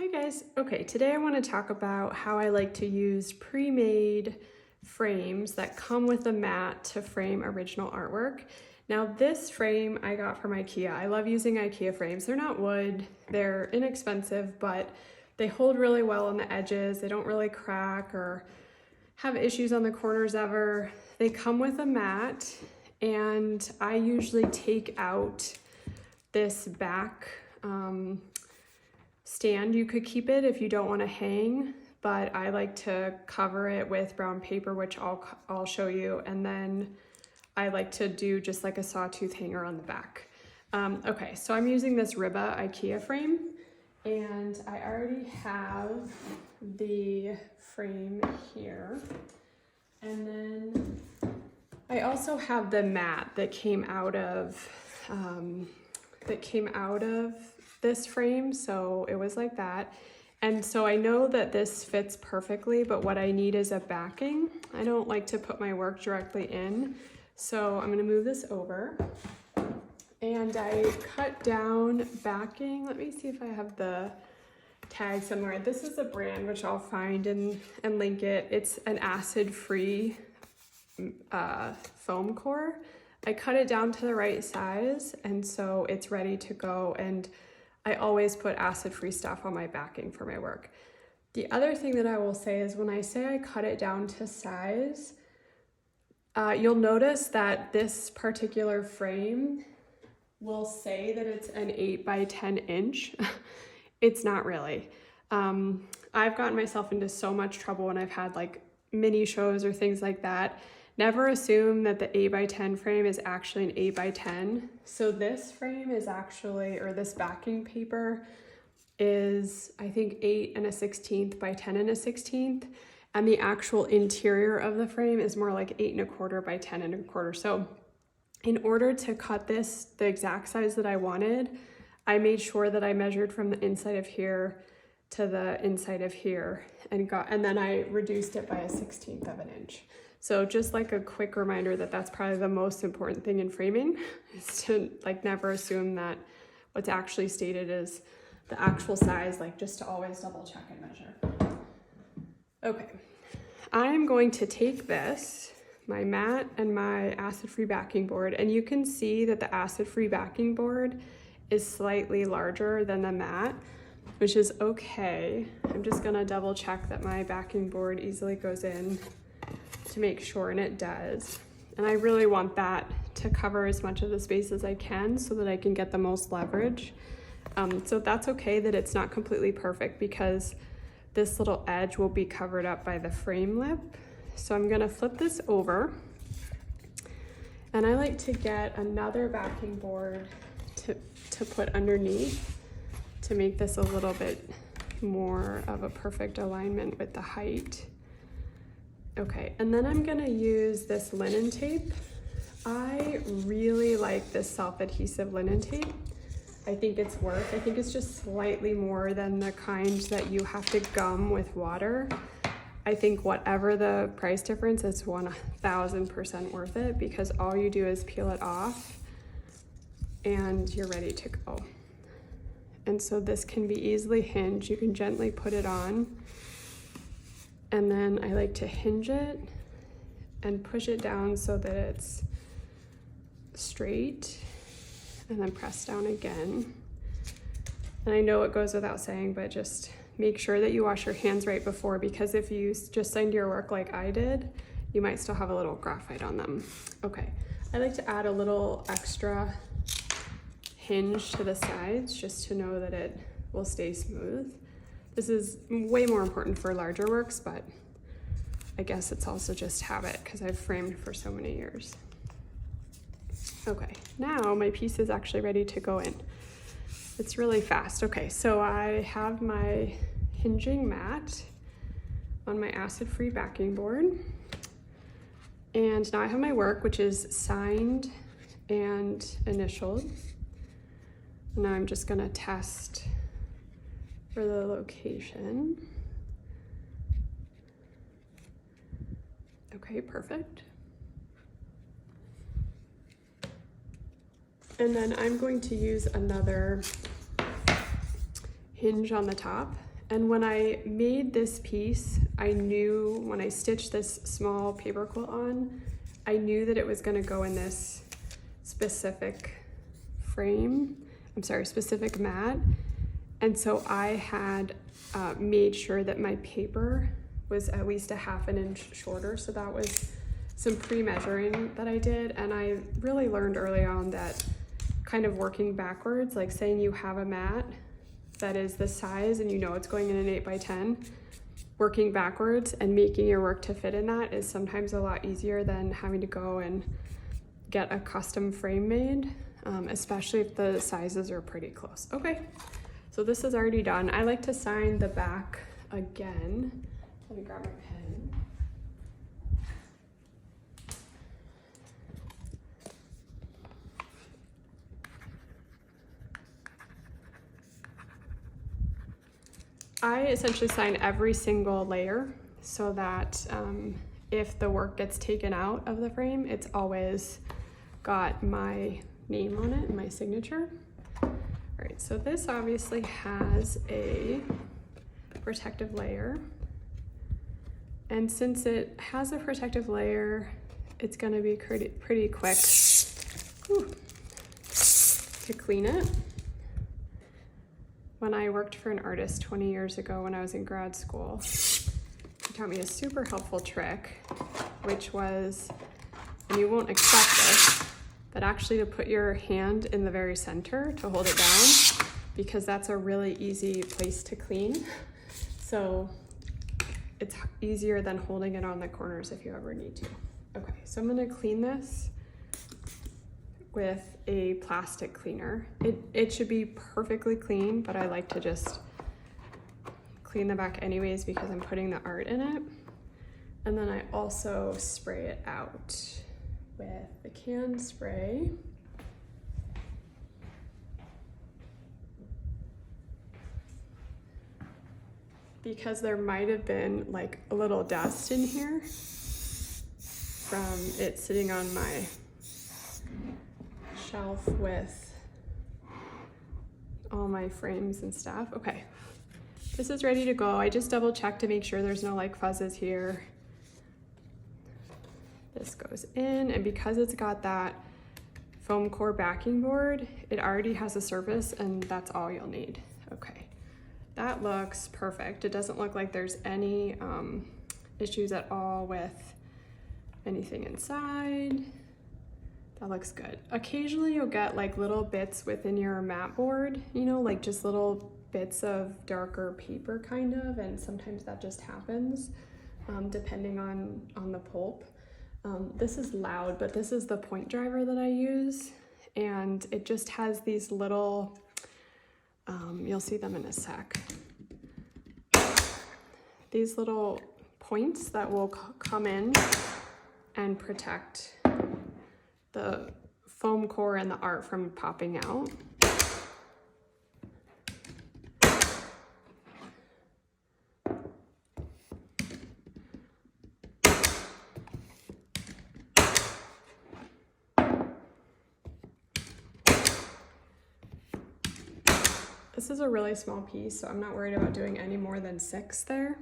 Hi guys. Okay, today I want to talk about how I like to use pre-made frames that come with a mat to frame original artwork. Now this frame I got from IKEA. I love using IKEA frames. They're not wood, they're inexpensive, but they hold really well on the edges. They don't really crack or have issues on the corners ever. They come with a mat, and I usually take out this back stand. You could keep it if you don't want to hang, but I like to cover it with brown paper, which I'll show you, and then I like to do just like a sawtooth hanger on the back. Okay, so I'm using this Riba IKEA frame, and I already have the frame here, and then I also have the mat that came out of this frame, so it was like that. And so I know that this fits perfectly, but what I need is a backing. I don't like to put my work directly in, so I'm gonna move this over. And I cut down backing. Let me see if I have the tag somewhere. This is a brand which I'll find and link it. It's an acid-free foam core. I cut it down to the right size, and so it's ready to go, and I always put acid-free stuff on my backing for my work. The other thing that I will say is when I say I cut it down to size, you'll notice that this particular frame will say that it's an 8 by 10 inch. It's not really. I've gotten myself into so much trouble when I've had like mini shows or things like that. Never assume that the 8 by 10 frame is actually an 8 by 10. So this frame is actually, or this backing paper is, I think 8 1/16 by 10 1/16. And the actual interior of the frame is more like 8 1/4 by 10 1/4. So in order to cut this the exact size that I wanted, I made sure that I measured from the inside of here to the inside of here, and then I reduced it by 1/16 of an inch. So just like a quick reminder that that's probably the most important thing in framing, is to like never assume that what's actually stated is the actual size, like just to always double check and measure. Okay, I'm going to take this, my mat and my acid-free backing board, and you can see that the acid-free backing board is slightly larger than the mat, which is okay. I'm just gonna double check that my backing board easily goes in to make sure, and it does. And I really want that to cover as much of the space as I can so that I can get the most leverage. So that's okay that it's not completely perfect, because this little edge will be covered up by the frame lip. So I'm gonna flip this over, and I like to get another backing board to put underneath to make this a little bit more of a perfect alignment with the height. Okay, and then I'm gonna use this linen tape. I really like this self-adhesive linen tape. I think it's I think it's just slightly more than the kind that you have to gum with water. I think whatever the price difference, it's 1000% worth it, because all you do is peel it off and you're ready to go. And so this can be easily hinged. You can gently put it on, and then I like to hinge it and push it down so that it's straight, and then press down again. And I know it goes without saying, but just make sure that you wash your hands right before, because if you just signed your work like I did, you might still have a little graphite on them. Okay, I like to add a little extra hinge to the sides just to know that it will stay smooth. This is way more important for larger works, but I guess it's also just habit because I've framed for so many years. Okay, now my piece is actually ready to go in. It's really fast. Okay, so I have my hinging mat on my acid-free backing board, and now I have my work, which is signed and initialed. Now I'm just gonna test for the location. Okay, perfect. And then I'm going to use another hinge on the top, And when I made this piece, I knew when I stitched this small paper quilt on, I knew that it was gonna go in this specific specific mat. And so I had made sure that my paper was at least a ½ inch shorter. So that was some pre-measuring that I did. And I really learned early on that kind of working backwards, like saying you have a mat that is this size and you know it's going in an 8x10, working backwards and making your work to fit in that is sometimes a lot easier than having to go and get a custom frame made, especially if the sizes are pretty close. Okay, so this is already done. I like to sign the back again. Let me grab my pen. I essentially sign every single layer so that if the work gets taken out of the frame, it's always got my name on it, my signature. All right, so this obviously has a protective layer. And since it has a protective layer, it's gonna be pretty quick to clean it. When I worked for an artist 20 years ago when I was in grad school, he taught me a super helpful trick, which was, and you won't expect this, but actually to put your hand in the very center to hold it down, because that's a really easy place to clean. So it's easier than holding it on the corners if you ever need to. Okay, so I'm gonna clean this with a plastic cleaner. It should be perfectly clean, but I like to just clean the back anyways because I'm putting the art in it. And then I also spray it out with the can spray. Because there might have been like a little dust in here from it sitting on my shelf with all my frames and stuff. Okay, this is ready to go. I just double checked to make sure there's no like fuzzes here. This goes in, and because it's got that foam core backing board, it already has a surface, and that's all you'll need. Okay, that looks perfect. It doesn't look like there's any issues at all with anything inside. That looks good. Occasionally you'll get like little bits within your mat board, you know, like just little bits of darker paper kind of, and sometimes that just happens depending on the pulp. This is loud, but this is the point driver that I use, and it just has these little, you'll see them in a sec, these little points that will come in and protect the foam core and the art from popping out. This is a really small piece, so I'm not worried about doing any more than 6 there.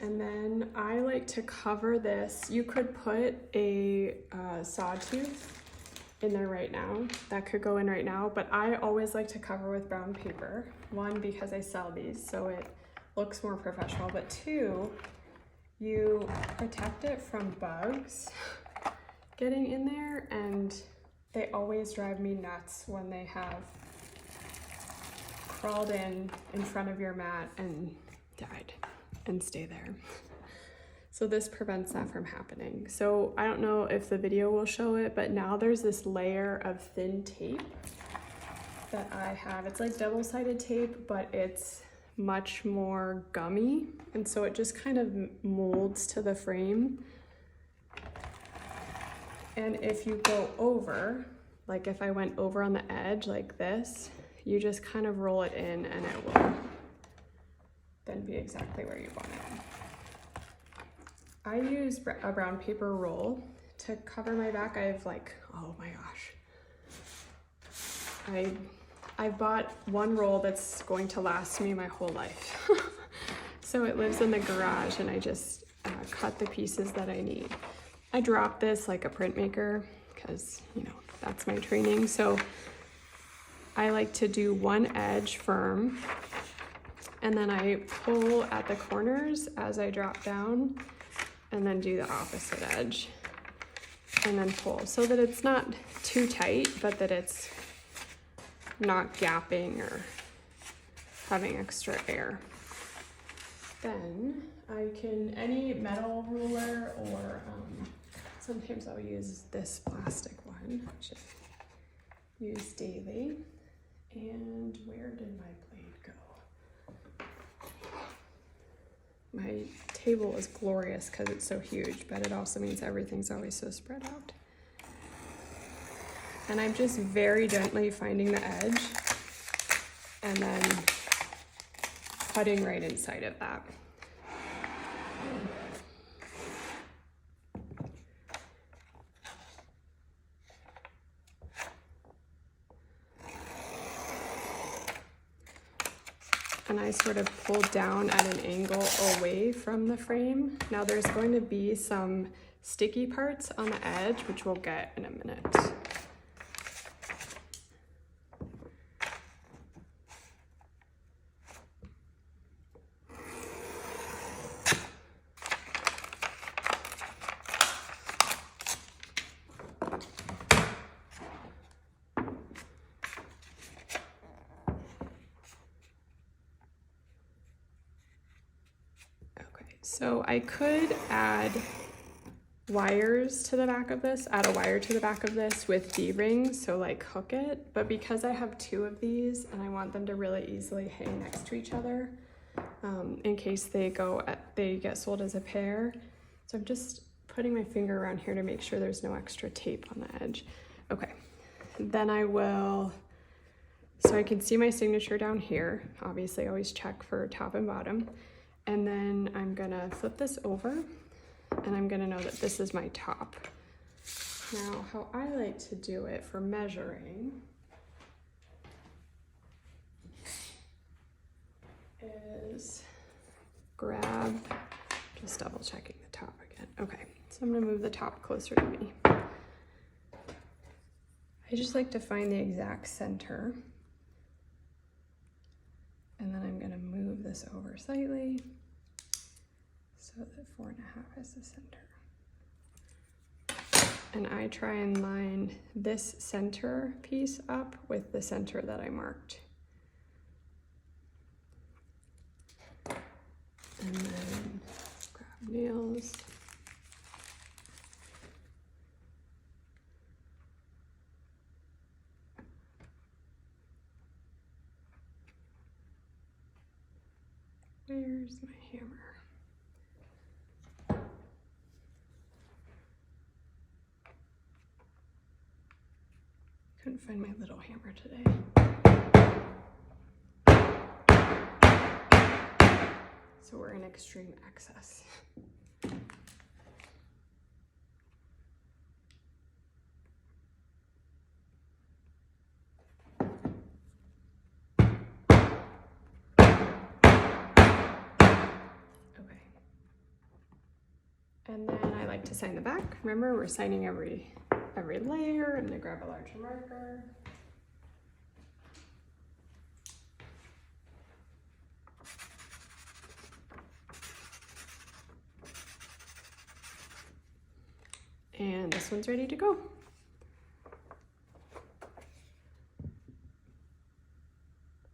And then I like to cover this. You could put a sawtooth in there right now. That could go in right now, but I always like to cover with brown paper. 1, because I sell these, so it looks more professional, but 2, you protect it from bugs getting in there, and they always drive me nuts when they have crawled in front of your mat and died and stay there. So this prevents that from happening. So I don't know if the video will show it, but now there's this layer of thin tape that I have. It's like double-sided tape, but it's much more gummy, and so it just kind of molds to the frame. And if you go over, like if I went over on the edge like this, you just kind of roll it in and it will then be exactly where you want it. I use a brown paper roll to cover my back. I have like, oh my gosh. I I bought one roll that's going to last me my whole life. So it lives in the garage, and I just cut the pieces that I need. I drop this like a printmaker because, you know, that's my training. So I like to do one edge firm, and then I pull at the corners as I drop down, and then do the opposite edge, and then pull so that it's not too tight, but that it's not gapping or having extra air. Then I can, any metal ruler, or sometimes I'll use this plastic one, which I use daily. And where did my blade go? My table is glorious because it's so huge, but it also means everything's always so spread out. And I'm just very gently finding the edge and then cutting right inside of that. And I sort of pull down at an angle away from the frame. Now there's going to be some sticky parts on the edge, which we'll get in a minute. So I could add wires to the back of this, add a wire to the back of this with D-rings, so like hook it, but because I have two of these and I want them to really easily hang next to each other, in case they get sold as a pair. So I'm just putting my finger around here to make sure there's no extra tape on the edge. Okay, then so I can see my signature down here. Obviously, always check for top and bottom. And then I'm gonna flip this over, and I'm gonna know that this is my top. Now, how I like to do it for measuring is grab, just double checking the top again. Okay, so I'm gonna move the top closer to me. I just like to find the exact center. And then I'm gonna move this over slightly so that 4.5 is the center. And I try and line this center piece up with the center that I marked. And then grab nails. Where's my hammer? Couldn't find my little hammer today. So we're in extreme excess. And then I like to sign the back. Remember, we're signing every layer. I'm gonna grab a larger marker. And this one's ready to go.